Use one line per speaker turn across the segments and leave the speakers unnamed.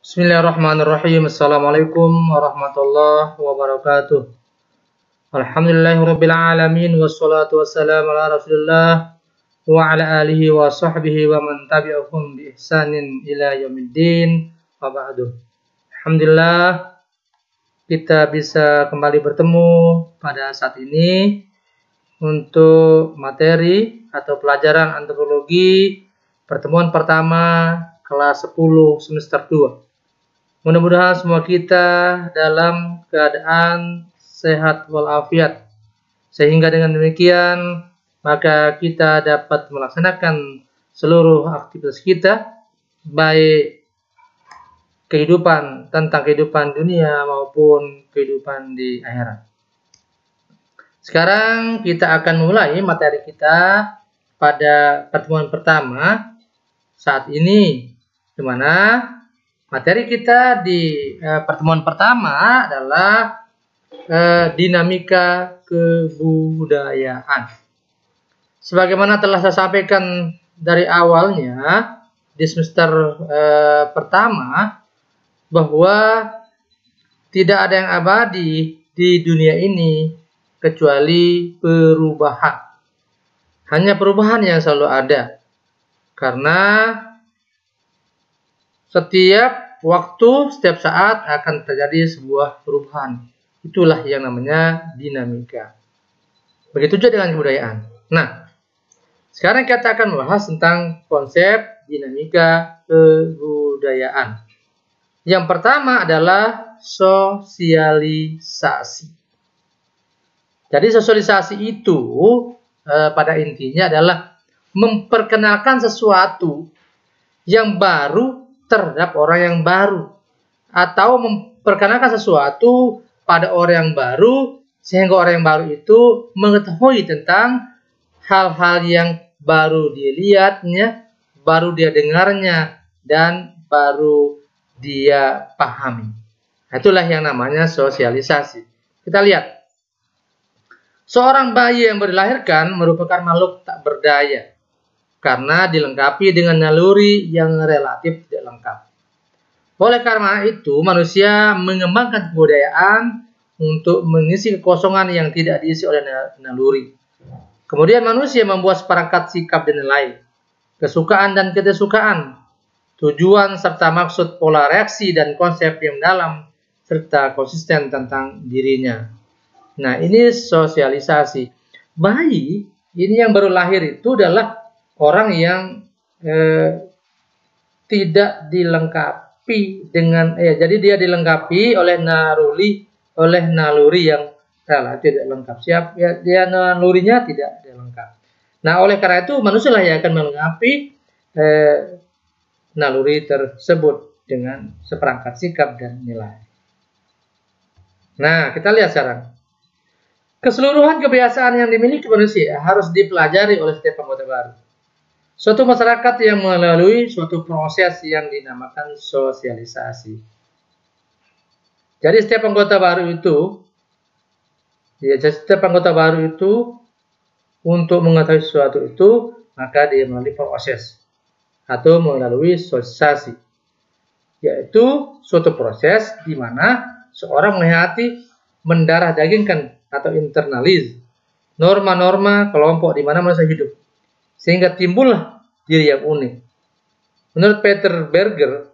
Bismillahirrahmanirrahim. Assalamualaikum warahmatullahi wabarakatuh. Alhamdulillahirabbil alamin wassalatu wassalamu ala Rasulillah wa ala alihi wa sahbihi wa man tabi'ahum bi ihsanin ila yaumiddin. Wa ba'du. Alhamdulillah kita bisa kembali bertemu pada saat ini untuk materi atau pelajaran antropologi pertemuan pertama kelas 10 semester 2. Mudah-mudahan semua kita dalam keadaan sehat walafiat. Sehingga dengan demikian, maka kita dapat melaksanakan seluruh aktivitas kita, baik tentang kehidupan dunia maupun kehidupan di akhirat. Sekarang kita akan mulai materi kita pada pertemuan pertama saat ini, di mana materi kita di pertemuan pertama adalah dinamika kebudayaan. Sebagaimana telah saya sampaikan dari awalnya di semester pertama, bahwa tidak ada yang abadi di dunia ini kecuali perubahan. Hanya perubahan yang selalu ada. Karena setiap waktu, setiap saat akan terjadi sebuah perubahan. Itulah yang namanya dinamika. Begitu juga dengan kebudayaan. Nah, sekarang kita akan membahas tentang konsep dinamika kebudayaan. Yang pertama adalah sosialisasi. Jadi sosialisasi itu pada intinya adalah memperkenalkan sesuatu yang baru terhadap orang yang baru, atau memperkenalkan sesuatu pada orang yang baru sehingga orang yang baru itu mengetahui tentang hal-hal yang baru dia lihatnya, baru dia dengarnya, dan baru dia pahami. Itulah yang namanya sosialisasi. Kita lihat, seorang bayi yang dilahirkan merupakan makhluk tak berdaya karena dilengkapi dengan naluri yang relatif tidak lengkap. Oleh karena itu, manusia mengembangkan kebudayaan untuk mengisi kekosongan yang tidak diisi oleh naluri. Kemudian manusia membuat seperangkat sikap dan nilai, kesukaan dan ketidaksukaan, tujuan serta maksud, pola reaksi dan konsep yang dalam serta konsisten tentang dirinya. Nah, ini sosialisasi. Bayi ini yang baru lahir itu adalah orang yang tidak dilengkapi dengan jadi dia dilengkapi oleh naluri yang relatif tidak lengkap. Dia nalurinya tidak lengkap. Nah, oleh karena itu manusia lah yang akan melengkapi naluri tersebut dengan seperangkat sikap dan nilai. Nah, kita lihat sekarang. Keseluruhan kebiasaan yang dimiliki manusia harus dipelajari oleh setiap anggota baru. Suatu masyarakat yang melalui suatu proses yang dinamakan sosialisasi. Jadi setiap anggota baru itu, untuk mengetahui sesuatu itu, maka dia melalui proses atau melalui sosialisasi. Yaitu suatu proses di mana seorang mendarah dagingkan atau internalis norma-norma kelompok di mana manusia hidup, sehingga timbullah diri yang unik. Menurut Peter Berger,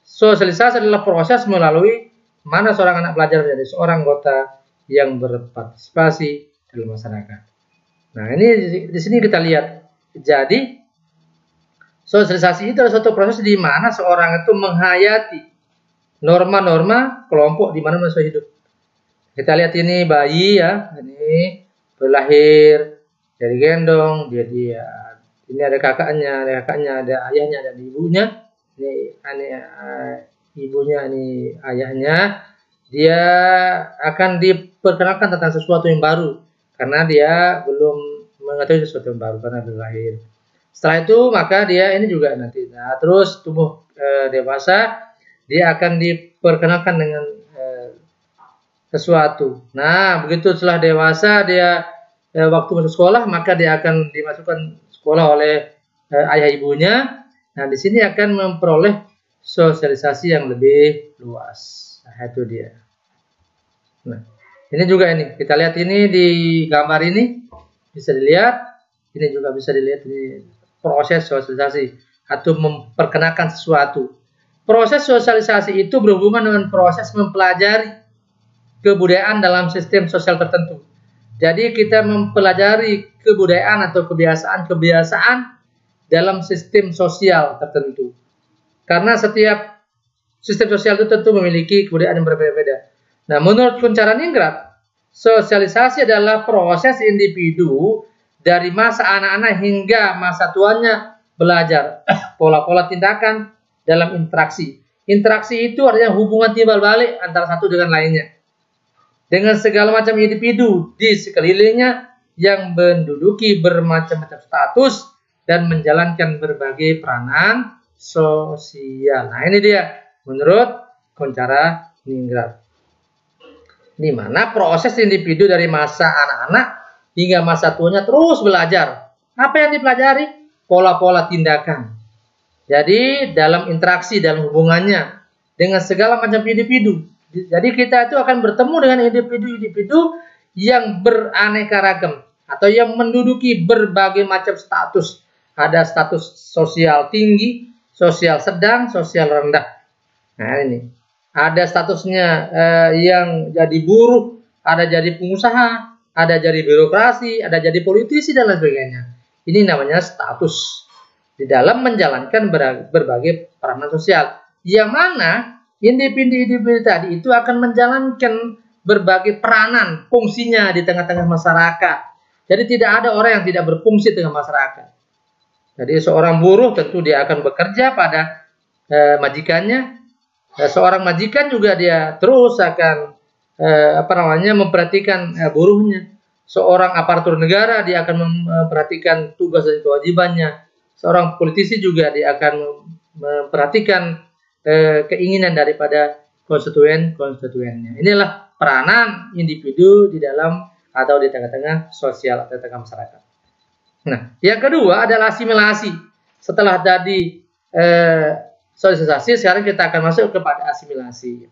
sosialisasi adalah proses melalui mana seorang anak pelajar menjadi seorang anggota yang berpartisipasi dalam masyarakat. Nah, ini di sini kita lihat. Jadi, sosialisasi itu adalah suatu proses di mana seorang itu menghayati norma-norma kelompok di mana manusia hidup. Kita lihat ini bayi ya, ini berlahir dari gendong, ini ada kakaknya, ada ayahnya, ada ibunya. Ini ibunya, ini ayahnya. Dia akan diperkenalkan tentang sesuatu yang baru karena dia belum mengetahui sesuatu yang baru karena berlahir. Setelah itu maka dia ini juga nanti, terus tumbuh dewasa, dia akan diperkenalkan dengan sesuatu. Nah, begitu setelah dewasa dia waktu masuk sekolah, maka dia akan dimasukkan sekolah oleh ayah ibunya. Nah, di sini akan memperoleh sosialisasi yang lebih luas. Nah, itu dia. Nah, ini juga ini. Kita lihat ini di gambar ini. Bisa dilihat. Ini juga bisa dilihat ini proses sosialisasi atau memperkenalkan sesuatu. Proses sosialisasi itu berhubungan dengan proses mempelajari kebudayaan dalam sistem sosial tertentu. Jadi kita mempelajari kebudayaan atau kebiasaan-kebiasaan dalam sistem sosial tertentu. Karena setiap sistem sosial itu tentu memiliki kebudayaan yang berbeda-beda. Nah, menurut Kunchara-Ningrat, sosialisasi adalah proses individu dari masa anak-anak hingga masa tuanya belajar pola-pola tindakan dalam interaksi. Interaksi itu artinya hubungan timbal balik antara satu dengan lainnya. Dengan segala macam individu di sekelilingnya yang menduduki bermacam-macam status dan menjalankan berbagai peranan sosial. Nah, ini dia menurut Kunchara-Ningrat. Di mana proses individu dari masa anak-anak hingga masa tuanya terus belajar. Apa yang dipelajari? Pola-pola tindakan. Jadi dalam interaksi, dalam hubungannya dengan segala macam individu. Jadi kita itu akan bertemu dengan individu-individu yang beraneka ragam atau yang menduduki berbagai macam status. Ada status sosial tinggi, sosial sedang, sosial rendah. Nah, ini. Ada statusnya yang jadi buruh, ada jadi pengusaha, ada jadi birokrasi, ada jadi politisi, dan lain sebagainya. Ini namanya status di dalam menjalankan berbagai peranan sosial. Yang mana individu-individu tadi itu akan menjalankan berbagai peranan, fungsinya di tengah-tengah masyarakat. Jadi tidak ada orang yang tidak berfungsi dengan masyarakat. Jadi seorang buruh tentu dia akan bekerja pada majikannya. Seorang majikan juga dia terus akan memperhatikan buruhnya. Seorang aparatur negara dia akan memperhatikan tugas dan kewajibannya. Seorang politisi juga dia akan memperhatikan keinginan daripada konstituennya. Inilah peranan individu di dalam atau di tengah-tengah sosial atau tengah masyarakat. Nah, yang kedua adalah asimilasi. Setelah tadi sosialisasi, sekarang kita akan masuk kepada asimilasi.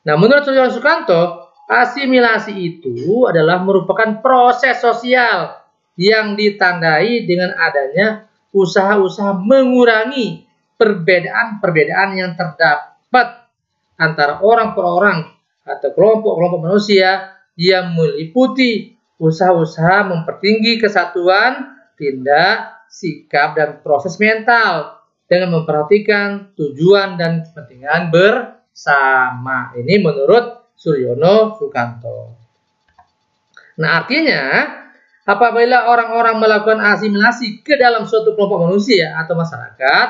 Nah, menurut Suryono Sukanto, asimilasi itu adalah merupakan proses sosial yang ditandai dengan adanya usaha-usaha mengurangi perbedaan-perbedaan yang terdapat antara orang per orang atau kelompok-kelompok manusia yang meliputi usaha-usaha mempertinggi kesatuan, tindak, sikap, dan proses mental dengan memperhatikan tujuan dan kepentingan bersama. Ini menurut Suryono Sukanto. Nah, artinya apabila orang-orang melakukan asimilasi ke dalam suatu kelompok manusia atau masyarakat,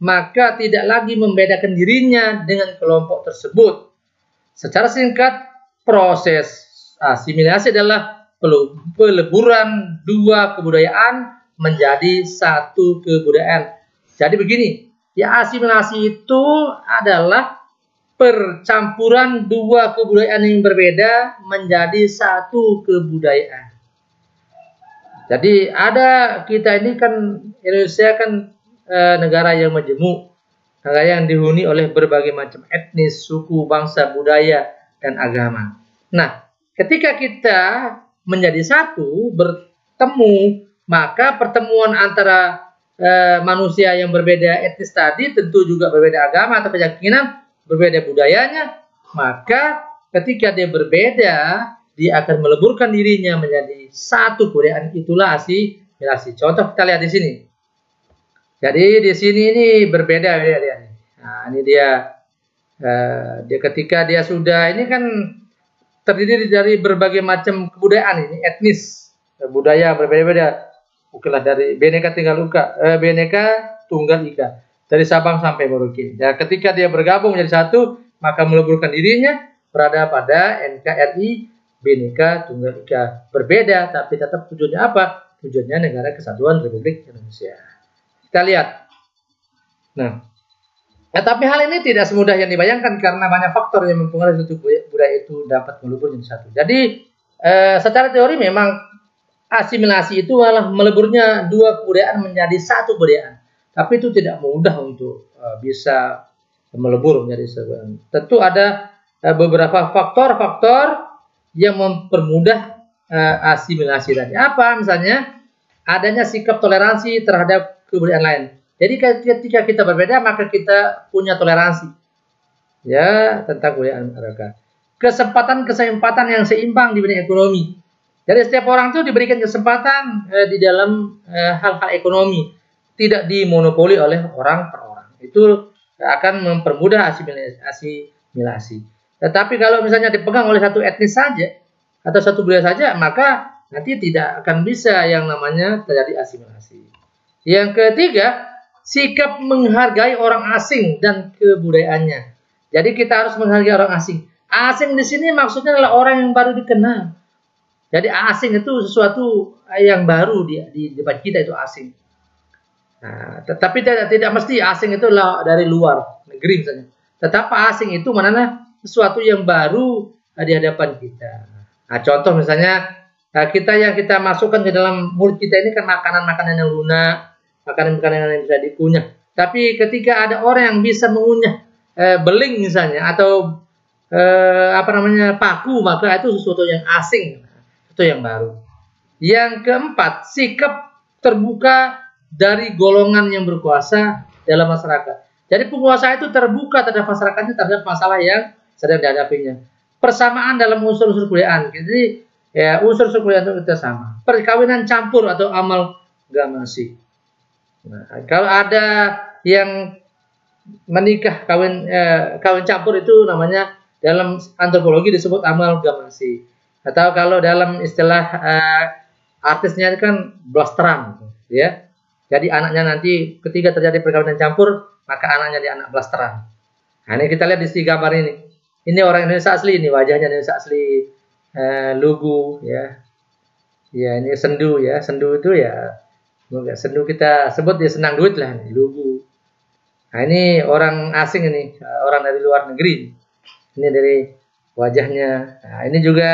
maka tidak lagi membedakan dirinya dengan kelompok tersebut. Secara singkat, proses asimilasi adalah peleburan dua kebudayaan menjadi satu kebudayaan. Jadi begini, ya asimilasi itu adalah percampuran dua kebudayaan yang berbeda menjadi satu kebudayaan. Jadi ada kita ini kan Indonesia kan negara yang majemuk, negara yang dihuni oleh berbagai macam etnis, suku, bangsa, budaya, dan agama. Nah, ketika kita menjadi satu, bertemu, maka pertemuan antara manusia yang berbeda etnis tadi tentu juga berbeda agama atau keyakinan, berbeda budayanya, maka ketika dia berbeda, dia akan meleburkan dirinya menjadi satu kebudayaan. Itulah asimilasi. Contoh kita lihat di sini. Jadi di sini ini berbeda dia. Nah, ini dia ketika dia sudah ini kan terdiri dari berbagai macam kebudayaan ini, etnis, budaya berbeda-beda. Okelah dari Bhinneka Tunggal Ika. Dari Sabang sampai Merauke. Ya, ketika dia bergabung menjadi satu, maka meleburkan dirinya berada pada NKRI Bhinneka Tunggal Ika. Berbeda, tapi tetap tujuannya apa? Tujuannya Negara Kesatuan Republik Indonesia. Kita lihat. Nah, tapi hal ini tidak semudah yang dibayangkan karena banyak faktor yang mempengaruhi suatu budaya itu dapat melebur menjadi satu. Jadi, secara teori memang asimilasi itu adalah meleburnya dua kebudayaan menjadi satu kebudayaan. Tapi itu tidak mudah untuk bisa melebur menjadi sebuah. Tentu ada beberapa faktor-faktor yang mempermudah asimilasi tadi. Apa misalnya? Adanya sikap toleransi terhadap kebudayaan lain. Jadi ketika kita berbeda, maka kita punya toleransi ya tentang kebudayaan mereka. Kesempatan yang seimbang di bidang ekonomi. Jadi setiap orang itu diberikan kesempatan di dalam hal-hal ekonomi, tidak dimonopoli oleh orang per orang. Itu akan mempermudah asimilasi. Tetapi kalau misalnya dipegang oleh satu etnis saja atau satu budaya saja, maka nanti tidak akan bisa yang namanya terjadi asimilasi. Yang ketiga, sikap menghargai orang asing dan kebudayaannya. Jadi kita harus menghargai orang asing. Asing di sini maksudnya adalah orang yang baru dikenal. Jadi asing itu sesuatu yang baru di depan kita itu asing. Nah, tetapi tidak mesti asing itu dari luar negeri misalnya. Tetapi asing itu mana sesuatu yang baru di hadapan kita. Nah, contoh misalnya kita masukkan ke dalam mulut kita ini kan makanan-makanan yang lunak, makanan-makanan yang bisa dikunyah. Tapi ketika ada orang yang bisa mengunyah beling misalnya atau paku, maka itu sesuatu yang asing, itu yang baru. Yang keempat, sikap terbuka dari golongan yang berkuasa dalam masyarakat. Jadi penguasa itu terbuka terhadap masyarakatnya, terhadap masalah yang sedang dihadapinya. Persamaan dalam unsur-unsur kebudayaan. Jadi ya unsur-unsur kebudayaan itu kita sama. Perkawinan campur atau amalgamasi. Nah, kalau ada yang menikah kawin campur itu namanya dalam antropologi disebut amalgamasi. Atau kalau dalam istilah artisnya itu kan blasteran, ya. Jadi anaknya nanti ketika terjadi perkawinan campur, maka anaknya di anak blasteran. Nah, ini kita lihat di gambar ini. Ini orang Indonesia asli, ini wajahnya Indonesia asli, lugu, ya. Ya ini sendu, ya. Sendu itu ya, sendu kita sebut dia senang duit lah, ini, lugu. Nah, ini orang asing ini, orang dari luar negeri. Ini dari wajahnya. Nah, ini juga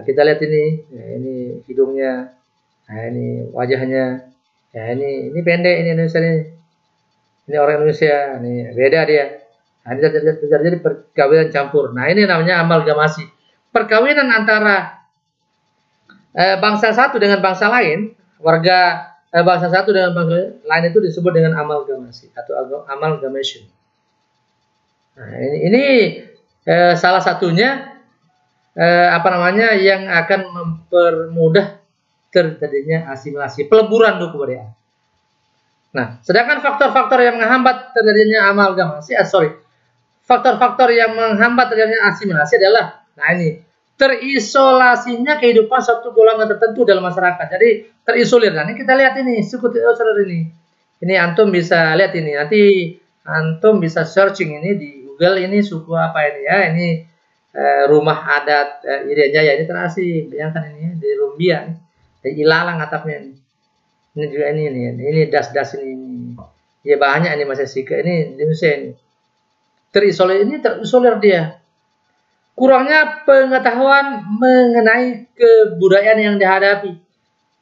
kita lihat ini, ya, ini hidungnya. Nah, ini wajahnya. Ya, ini pendek ini Indonesia ini. Ini orang Indonesia, ini beda dia. Nah, ini terjadi perkawinan campur. Nah, ini namanya amalgamasi. Perkawinan antara bangsa satu dengan bangsa lain, warga bangsa satu dengan bangsa lain itu disebut dengan amalgamasi atau amalgamation. Nah, ini salah satunya yang akan mempermudah terjadinya asimilasi, peleburan kebudayaan. Nah, sedangkan faktor-faktor yang menghambat terjadinya amalgamasi, faktor-faktor yang menghambat terjadinya asimilasi adalah, nah ini, terisolasinya kehidupan suatu golongan tertentu dalam masyarakat. Jadi terisolir. Nah, ini kita lihat ini, suku terisolir ini. Ini antum bisa lihat ini. Nanti antum bisa searching ini di Google, ini suku apa ini ya? Ini rumah adat Irian Jaya, ini terasi. Bayangkan ini di Rumbia, di Ilalang atapnya ini. Ini juga ini das-das ini. Ya banyak ini masih Sika ini di Indonesia ini. Terisolir dia. Kurangnya pengetahuan mengenai kebudayaan yang dihadapi.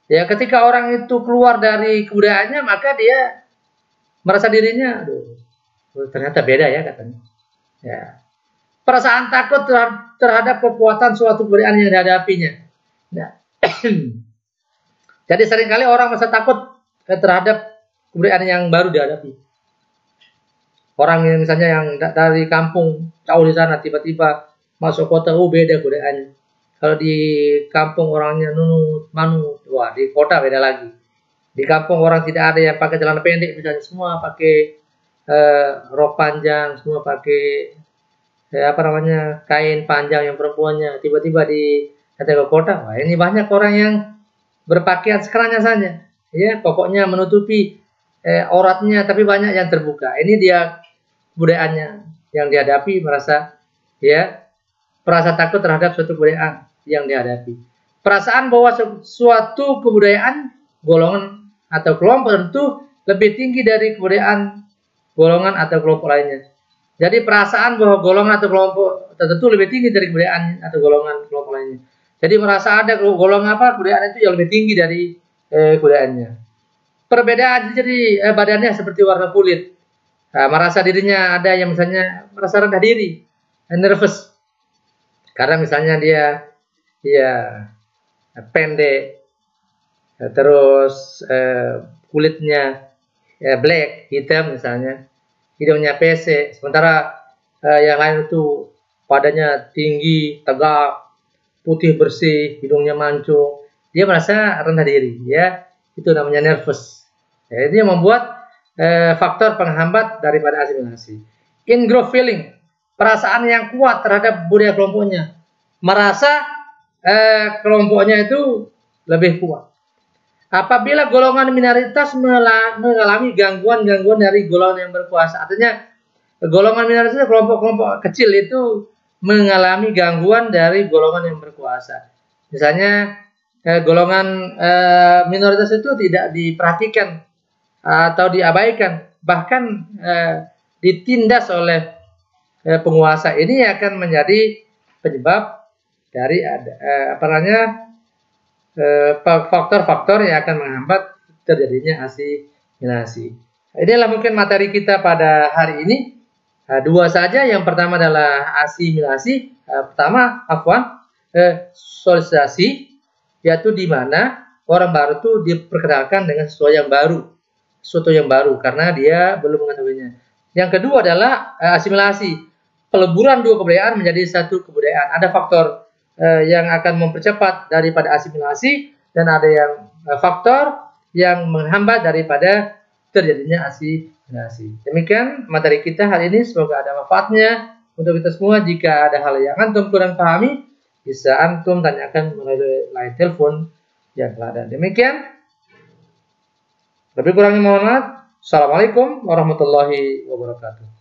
Ya, ketika orang itu keluar dari kebudayaannya, maka dia merasa dirinya, ternyata beda ya katanya. Ya. Perasaan takut terhadap kekuatan suatu kebudayaan yang dihadapinya. Nah. Jadi seringkali orang merasa takut terhadap kebudayaan yang baru dihadapi. Orang yang misalnya yang dari kampung jauh di sana tiba-tiba masuk kota, beda kebudayaannya. Kalau di kampung orangnya nunut, manut, wah di kota beda lagi. Di kampung orang tidak ada yang pakai celana pendek, misalnya semua pakai rok panjang, semua pakai kain panjang yang perempuannya. Tiba-tiba di kota, wah ini banyak orang yang berpakaian sekeranya saja, ya pokoknya menutupi auratnya, tapi banyak yang terbuka. Ini dia kebudayaannya yang dihadapi, merasa takut terhadap suatu kebudayaan yang dihadapi. Perasaan bahwa suatu kebudayaan golongan atau kelompok tertentu lebih tinggi dari kebudayaan golongan atau kelompok lainnya. Jadi perasaan bahwa golongan atau kelompok tertentu lebih tinggi dari kebudayaan atau golongan kelompok lainnya. Jadi merasa ada golongan kebudayaan itu yang lebih tinggi dari kebudayaannya. Perbedaan jadi badannya seperti warna kulit. merasa dirinya ada yang misalnya merasa rendah diri, nervous, karena misalnya dia pendek, terus kulitnya black, hitam misalnya, hidungnya pesek, sementara yang lain itu badannya tinggi, tegak, putih bersih, hidungnya mancung, dia merasa rendah diri, ya, itu namanya nervous. Ya, itu yang membuat faktor penghambat daripada asimilasi. In-group feeling, perasaan yang kuat terhadap budaya kelompoknya, merasa kelompoknya itu lebih kuat. Apabila golongan minoritas mengalami gangguan-gangguan dari golongan yang berkuasa, artinya golongan minoritas, kelompok-kelompok kecil itu mengalami gangguan dari golongan yang berkuasa. Misalnya golongan minoritas itu tidak diperhatikan atau diabaikan, bahkan ditindas oleh penguasa, ini akan menjadi penyebab dari faktor-faktor yang akan menghambat terjadinya asimilasi. Inilah mungkin materi kita pada hari ini. Dua saja. Yang pertama adalah asimilasi. Sosialisasi, yaitu di mana orang baru itu diperkenalkan dengan sesuatu yang baru karena dia belum mengetahuinya. Yang kedua adalah asimilasi, peleburan dua kebudayaan menjadi satu kebudayaan. Ada faktor yang akan mempercepat daripada asimilasi dan ada yang faktor yang menghambat daripada terjadinya asimilasi. Demikian materi kita hari ini, semoga ada manfaatnya untuk kita semua. Jika ada hal yang antum kurang pahami, bisa antum tanyakan melalui line telepon yang telah ada. Demikian. Lebih kurangnya mohon maaf. Assalamualaikum warahmatullahi wabarakatuh.